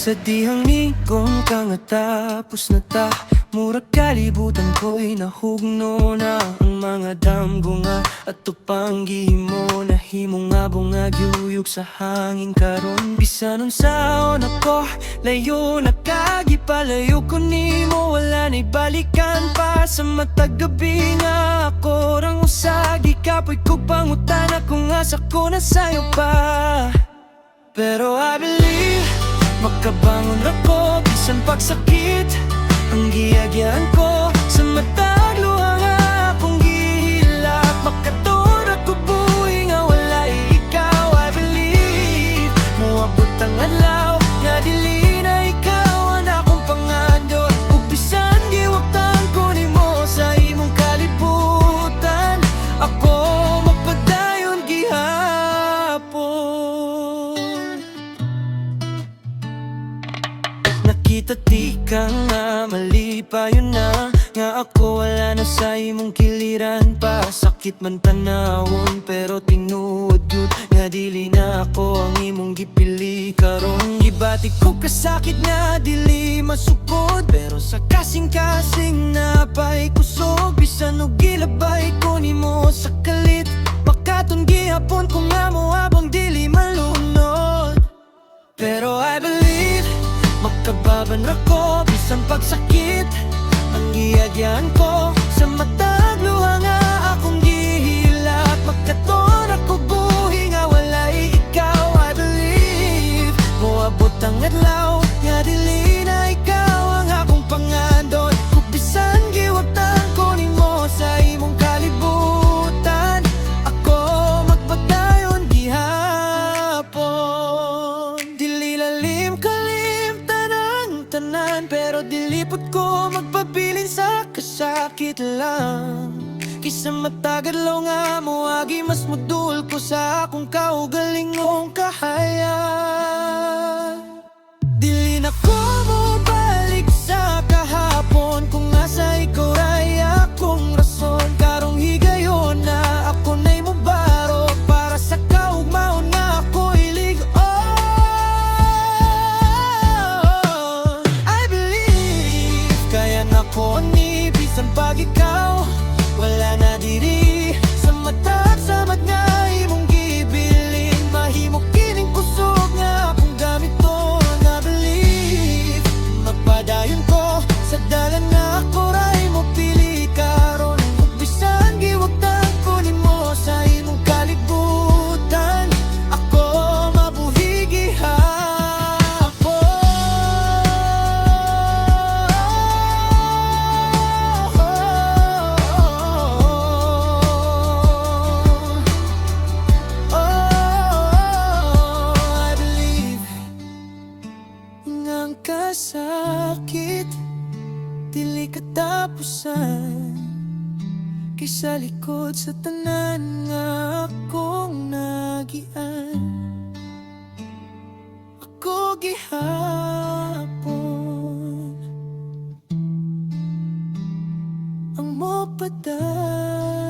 Sa dihang migong ka nga tapos na ta, murag kalibutan ko'y nahugno na. Ang mga damgo nga at tupang gihimo, nahimo nga bungag yuyog sa hangin karon. Bisan unsaon ako, layo na kagipalayo ko nimo, wala na'y balikan pa. Sa matag gabi nga ako rang usagi, kapoy ko pangutan ako nga sa ko na sayo pa. Pero I believe makabangon ako, bisan pagsakit ang giyagian ko. Sa matag luha nga akong gihilak, makatura ko buhi nga wala ikaw. I believe moabot ang adlaw nga dili na ikaw ang akong pangandot. Ug bisan giwaktan ko nimo sa imong kalibutan, ako magpadayon gihapon. Nakita ti ka nga mali pa yun na, nga ako wala na sa imong kiliran pa. Sakit man tanawon pero tinuod yun nga dili na ako ang imong gipili karon. Gibati ko kasakit nga dili masukod, pero sa kasing-kasing napay kusog. Bisan og gilabay ko nimo sa kalit, makaton gihapon ko nga mo habang dili malunod. Pero I believe makababan ako, bisan pagsakit ang giyagyan ko. Sa matag luha nga akong gihilak, makaton ako buhi nga walay ikaw. I believe moabot ang adlaw nga dili na ikaw ang akong pangandot. Kung bisan giwagtan ko nimo sa imong kalibutan, ako magpadayon gihapon. Dili lalim kalim tanan, pero dilipot ko magpabilin sa kasakit lang. Kisa matagadlaw nga mo agi, mas mudul ko sa akong kaugalingong kahaya. Dili na ko mo balik sa kahapon, kung asa ikaw ay akong rason. Karong higayon na ako na'y mubaro, para sa kaugmaon nga ako ilig. Ako ni bisan pag ikaw wala na diri sa matag samad nga imong gibilin. Mahimo kining kusog nga akong gamiton. I believe magpadayon ko sa dalan nga ako ray mo pili karon. Ug bisan giwagtan ko nimo sa imong kalibutan, ako mabuhi gihapon. Kasakit, dili katapusan, kaysa likod sa tanan nga akong nagian. Ako gihapon ang mopadayon.